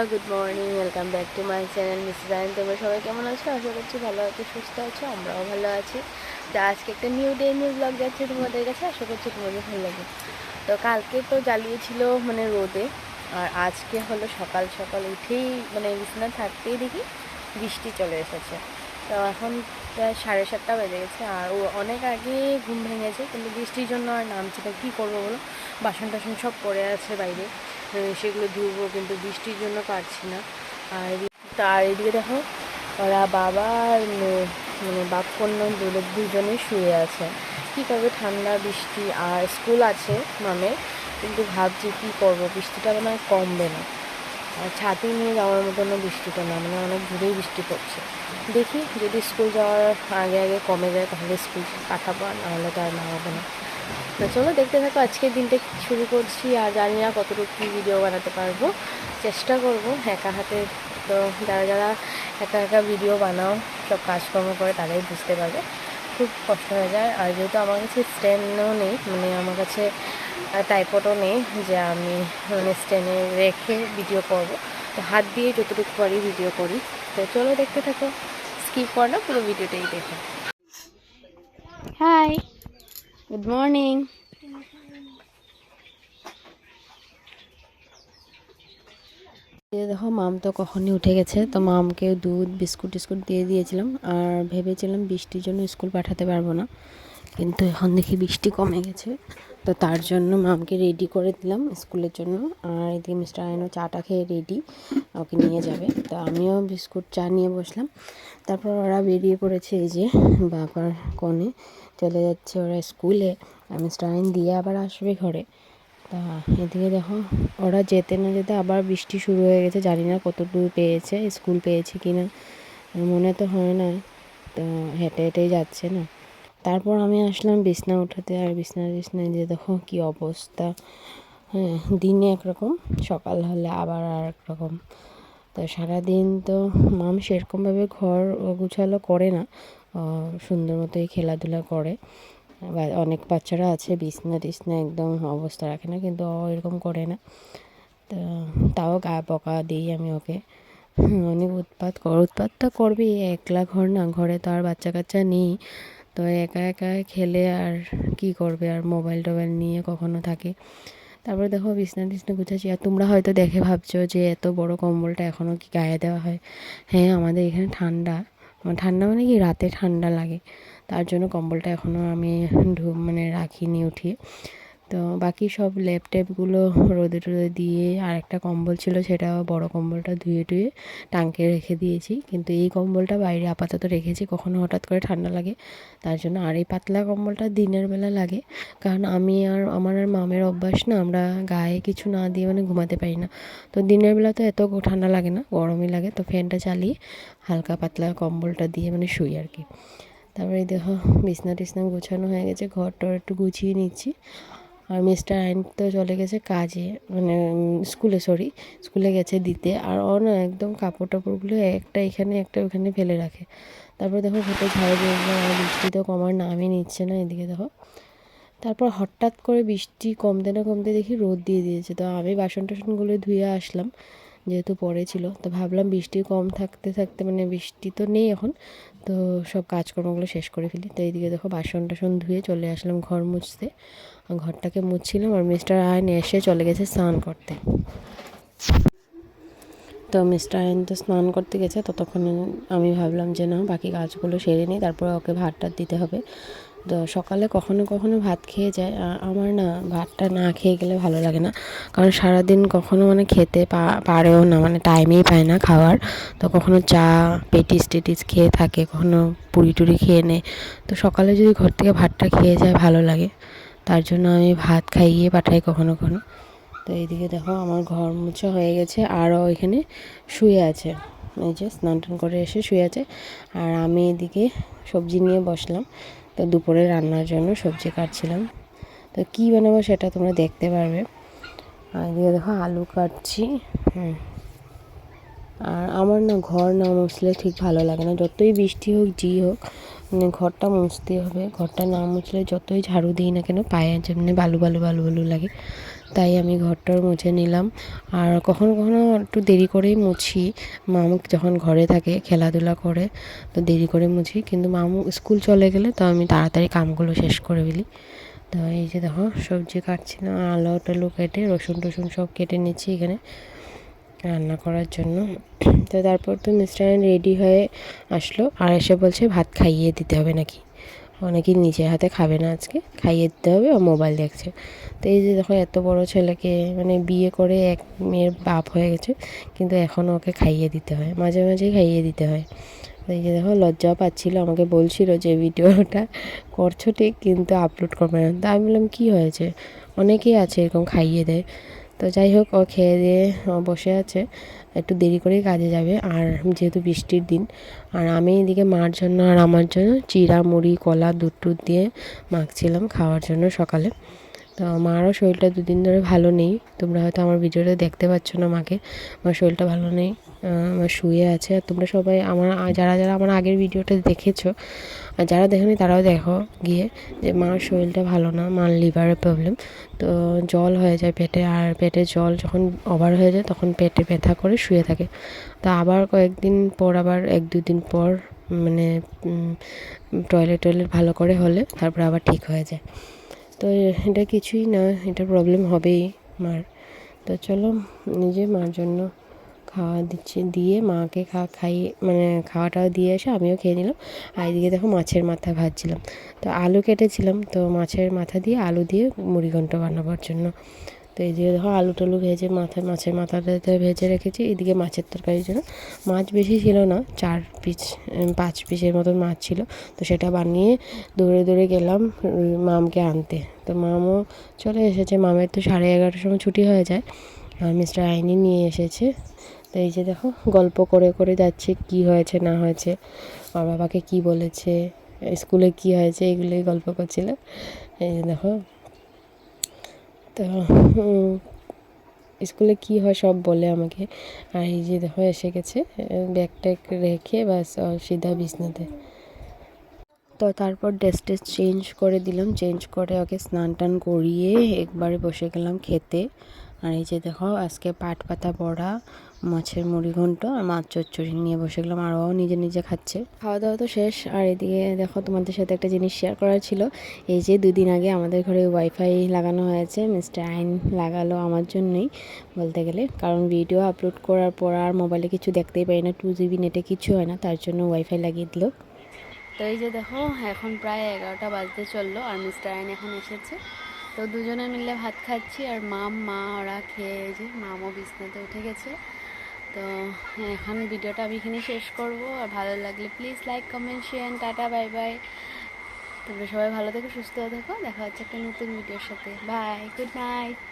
Good morning, welcome back to my channel Mrs আইন। তোমরা সবাই কেমন আছো? আশা করছি ভালো আছো, সুস্থ আছো, আমরাও ভালো আছি। তো আজকে একটা নিউ ব্লগ যাচ্ছে তোমাদের কাছে, আশা করছি তোমাদের ভালো লাগে। তো কালকে তো জ্বালিয়েছিল মানে রোদে, আর আজকে হলো সকাল সকাল উঠেই মানে বিছানা থাকতেই দেখি বৃষ্টি চলে এসেছে। তো এখন প্রায় 7:30 বেজে গেছে, আর ও অনেক আগে ঘুম ভেঙেছে, কিন্তু বৃষ্টির জন্য আর নামছে না। কী করবো বলো, বাসন টাসন সব পড়ে আছে বাইরে, সেগুলো ধুবো, কিন্তু বৃষ্টির জন্য পারছি না। আর তার এদিকে দেখো, ওরা বাবা আর মানে বাপ কন্যা দুজনে শুয়ে আছে। কী করবে, ঠান্ডা বৃষ্টি, আর স্কুল আছে মামের, কিন্তু ভাবছি কী করবো, বৃষ্টিটা মানে কমবে না। আর ছাতি নিয়ে যাওয়ার মতন বৃষ্টিটা না, মানে অনেক দূরেই বৃষ্টি পড়ছে। দেখি যদি স্কুল যাওয়ার আগে আগে কমে যায় তাহলে স্কুল পাঠাবো, আর নাহলে তো আর না হবে না। তো চলো দেখতে থাকো, আজকের দিনটা শুরু করছি। আর জানি না কতটুকু কী ভিডিও বানাতে পারবো, চেষ্টা করব একা হাতে। তো যারা যারা একা একা ভিডিও বানাও, সব কাজকর্ম করে, তারাই বুঝতে পারবে খুব কষ্ট হয়ে যায়। আর যেহেতু আমার কাছে স্ট্যান্ডও নেই, মানে আমার কাছে ট্রাইপডও নেই যে আমি মানে স্ট্যান্ডে রেখে ভিডিও করব, তো হাত দিয়ে যতটুকু পারি ভিডিও করি। তো চলো দেখতে থাকো, স্কিপ করো না, পুরো ভিডিওটাই দেখো। Hi, good morning. দেখো, মাম তো কখনই উঠে গেছে, তো মামকে দুধ বিস্কুট টিস্কুট দিয়ে দিয়েছিলাম। আর ভেবেছিলাম বৃষ্টির জন্য স্কুল পাঠাতে পারবো না, কিন্তু এখন দেখি বৃষ্টি কমে গেছে, তো তার জন্য মামকে রেডি করে দিলাম স্কুলের জন্য। আর এদিকে মিস্টার আয়নও চাটা খেয়ে রেডি, ওকে নিয়ে যাবে। তো আমিও বিস্কুট চা নিয়ে বসলাম। তারপর ওরা বেরিয়ে পড়েছে, এই যে বাবার কোণে চলে যাচ্ছে ওরা স্কুলে, আর মিস্টার আয়ন দিয়ে আবার আসবে ঘরে। তা এদিকে দেখো, ওরা যেতে না যেতে আবার বৃষ্টি শুরু হয়ে গেছে। জানি না কত দূর পেয়েছে, স্কুল পেয়েছে কি না, মনে তো হয় না। তো হেঁটে হেঁটেই যাচ্ছে না। তারপর আমি আসলাম বিছনা উঠাতে, আর বিছনায় যে দেখো কি অবস্থা। হ্যাঁ, দিনে একরকম, সকাল হলে আবার আর একরকম। তো সারাদিন তো মাম সেরকমভাবে ঘর গুছালো করে না, সুন্দর মতোই খেলাধুলা করে। অনেক বাচ্চারা আছে বিছনা টিছনা একদম অবস্থা রাখে না, কিন্তু ও এরকম করে না। তো তাও গা বকা দিই আমি ওকে। অনেক উৎপাতটা করবেই, একলা ঘর না, ঘরে তো আর বাচ্চা কাচ্চা নেই, তো একা একা খেলে আর কি করবে, আর মোবাইল টোবাইল নিয়ে কখনো থাকে। তারপরে দেখো বিছনা টিছনা গুছাচ্ছি। আর তোমরা হয়তো দেখে ভাবছো যে এত বড় কম্বলটা এখনও কি গায়ে দেওয়া হয়। হ্যাঁ, আমাদের এখানে ঠান্ডা, ঠান্ডা মানে কি রাতে ঠান্ডা লাগে, তার জন্য কম্বলটা এখনও আমি মানে রাখিনি উঠিয়ে। তো বাকি সব ল্যাপটপগুলো রোদে টোদে দিয়ে, আর একটা কম্বল ছিল, সেটা বড় কম্বলটা ধুয়ে টুয়ে টাঙিয়ে রেখে দিয়েছি। কিন্তু এই কম্বলটা বাইরে আপাতত রেখেছি, কখনো হঠাৎ করে ঠান্ডা লাগে তার জন্য। আর এই পাতলা কম্বলটা দিনের বেলা লাগে, কারণ আমি আর আমার মামের অভ্যাস না, আমরা গায়ে কিছু না দিয়ে মানে ঘুমাতে পারি না। তো দিনের বেলা তো এত ঠান্ডা লাগে না, গরমই লাগে, তো ফ্যানটা চালিয়ে হালকা পাতলা কম্বলটা দিয়ে মানে শুই আর কি। তারপরে দেখো বিছনা টিছনা গোছানো হয়ে গেছে, ঘরটা একটু গুছিয়ে নিচ্ছি। আর মিস্টার আইন তো চলে গেছে কাজে, মানে স্কুলে গেছে দিতে। আর ও না একদম কাপড় টাপড়গুলো একটা এখানে একটা ওখানে ফেলে রাখে। তারপর দেখো ঘুটে ঝাড়ু দিয়ে, আর বৃষ্টি তো কমার নামই নিচ্ছে না এদিকে দেখো। তারপর হঠাৎ করে বৃষ্টি কমতে না কমতে দেখি রোদ দিয়ে দিয়েছে। তো আমি বাসন টাসনগুলো ধুয়ে আসলাম, যেহেতু পরে ছিল, তো ভাবলাম বৃষ্টি কম থাকতে থাকতে, মানে বৃষ্টি তো নেই এখন, তো সব কাজকর্মগুলো শেষ করে ফেলি। তো এইদিকে দেখো বাসন টাসন ধুয়ে চলে আসলাম ঘর মুছতে। ঘরটাকে মুছছিলাম, আর মিস্টার আয়ন এসে চলে গেছে স্নান করতে। তো মিস্টার আয়ন তো স্নান করতে গেছে, ততক্ষণে আমি ভাবলাম যে না, বাকি কাজগুলো সেরে নিই, তারপরে ওকে ভাতটা দিতে হবে। তো সকালে কখনো কখনো ভাত খেয়ে যায়, আমার না ভাতটা না খেয়ে গেলে ভালো লাগে না, কারণ সারাদিন কখনো মানে খেতে পারেও না, মানে টাইমেই পায় না খাওয়ার। তো কখনো চা পেটিস টেটিস খেয়ে থাকে, কখনো পুরি টুরি খেয়ে নেয়। তো সকালে যদি ঘর থেকে ভাতটা খেয়ে যায় ভালো লাগে, তার জন্য আমি ভাত খাইয়ে পাঠাই কখনো কখনো। তো এইদিকে দেখো আমার ঘর মুছা হয়ে গেছে, আরও এখানে শুয়ে আছে, এই যে স্নান টান করে এসে শুয়ে আছে। আর আমি এদিকে সবজি নিয়ে বসলাম, তো দুপুরে রান্নার জন্য সবজি কাটছিলাম। তো কী বানাবো সেটা তোমরা দেখতে পারবে। আর এদিকে দেখো আলু কাটছি। আর আমার না ঘর না মুছলে ঠিক ভালো লাগে না, যতই বৃষ্টি হোক হোক, মানে ঘরটা মুছতে হবে। ঘরটা না মুছলে যতই ঝাড়ু দিই না কেন পায়ে যেমনি বালু বালু বালু বালু লাগে। তাই আমি ঘরটাও মুছে নিলাম। আর কখনো কখনো একটু দেরি করেই মুছি, মামু যখন ঘরে থাকে খেলাধুলা করে তো দেরি করে মুছি, কিন্তু মামু স্কুল চলে গেলে তো আমি তাড়াতাড়ি কামগুলো শেষ করে ফেলি। তো এই যে দেখো সবজি কাটছিলাম, আলু টালু কেটে রসুন টসুন সব কেটে নিচ্ছি এখানে রান্না করার জন্য। তো তারপর তো মিস্টার রেডি হয়ে আসলো আর এসে বলছে ভাত খাইয়ে দিতে হবে নাকি, অনেকেই নিজের হাতে খাবে না, আজকে খাইয়ে দিতে হবে, ও মোবাইল দেখছে। তো এই যে দেখো এত বড় ছেলেকে মানে বিয়ে করে এক মেয়ের বাপ হয়ে গেছে, কিন্তু এখনও ওকে খাইয়ে দিতে হয়, মাঝে মাঝেই খাইয়ে দিতে হয়। তো এই যে দেখো লজ্জাও পাচ্ছিল, আমাকে বলছিল যে ভিডিওটা করছো ঠিক কিন্তু আপলোড করবে না। তা আমি বললাম কী হয়েছে, অনেকেই আছে এরকম খাইয়ে দেয়। তো যাই হোক ও খেয়ে দিয়ে বসে আছে, একটু দেরি করেই কাজে যাবে, আর যেহেতু বৃষ্টির দিন। আর আমি এদিকে মার জন্য আর আমার জন্য চিড়া মুড়ি কলা দুধ টুধ দিয়ে মাখছিলাম খাওয়ার জন্য সকালে। তো মারও শরীরটা দুদিন ধরে ভালো নেই, তোমরা হয়তো আমার ভিডিওটা দেখতে পাচ্ছ না মাকে, আমার শরীরটা ভালো নেই, আমার শুয়ে আছে। আর তোমরা সবাই আমার যারা যারা আমার আগের ভিডিওটা দেখেছো আর যারা দেখোনি তারাও দেখো গিয়ে, যে মার শরীরটা ভালো না, মার লিভারের প্রবলেম। তো জল হয়ে যায় পেটে, আর পেটে জল যখন ওভার হয়ে যায় তখন পেটে ব্যথা করে শুয়ে থাকে। তা আবার কয়েকদিন পর আবার এক দুদিন পর মানে টয়লেট ভালো করে হলে তারপর আবার ঠিক হয়ে যায়। তো এটা কিছুই না, এটা প্রবলেম হবেই মার। তো চলো নিজে মার জন্য খাওয়া দিচ্ছি, দিয়ে মাকে খাইয়ে মানে খাওয়াটাও দিয়ে এসে আমিও খেয়ে নিলাম। আর এদিকে দেখো মাছের মাথা ভাজছিলাম, তো আলু কেটেছিলাম, তো মাছের মাথা দিয়ে আলু দিয়ে মুড়িঘণ্ট বানাবার জন্য। তো এই যে দেখো আলু টালু ভেজে মাছের মাথাটাতে ভেজে রেখেছি। এদিকে মাছের তরকারির জন্য মাছ বেশি ছিল না, 5 পিসের মতন মাছ ছিল। তো সেটা বানিয়ে দৌড়ে দৌড়ে গেলাম মামকে আনতে। তো মামও চলে এসেছে, মামের তো 11:30টার সময় ছুটি হয়ে যায়, আর মিস্টার আইনি নিয়ে এসেছে। তো এই যে দেখো গল্প করে করে যাচ্ছে কী হয়েছে না হয়েছে, আর বাবাকে কী বলেছে, স্কুলে কী হয়েছে, এগুলোই গল্প করছিল। এই যে দেখো তো স্কুলে কী হয় সব বলে আমাকে। আর এই যে দেখো এসে গেছে, ব্যাগ ট্যাগ রেখে বাস সিধা বিছনাতে। তো তারপর ড্রেস চেঞ্জ করে দিলাম, চেঞ্জ করে ওকে স্নান টান করিয়ে একবারে বসে গেলাম খেতে। আর এই যে দেখো আজকে পাট পাতা বড়া, মাছের মুড়িঘণ্ট আর মাছ চচ্চড়ি নিয়ে বসে গেলাম, আর ও নিজে নিজে খাচ্ছে। খাওয়া দাওয়া তো শেষ। আর এদিকে দেখো তোমাদের সাথে একটা জিনিস শেয়ার করার ছিল। এই যে 2 দিন আগে আমাদের ঘরে ওয়াইফাই লাগানো হয়েছে, মিস্টার আইন লাগালো আমার জন্যই বলতে গেলে, কারণ ভিডিও আপলোড করার পর আর মোবাইলে কিছু দেখতেই পাই না, 2 GB নেটে কিছু হয় না, তার জন্য ওয়াইফাই লাগিয়ে দিল। তো এই যে দেখো এখন প্রায় 11টা বাজতে চললো, আর মিস্টার আইন এখন এসেছে। তো দুজনে মিলে ভাত খাচ্ছি, আর মা ওরা খেয়ে যে মামও বিছনাতে উঠে গেছে। তো এখন ভিডিওটা আমি এখানে শেষ করব। আর ভালো লাগলে please like comment share, tata bye bye. তোমরা সবাই ভালো থেকো, সুস্থ থেকো, দেখা হচ্ছে একটা নতুন ভিডিওর সাথে। Bye, good night.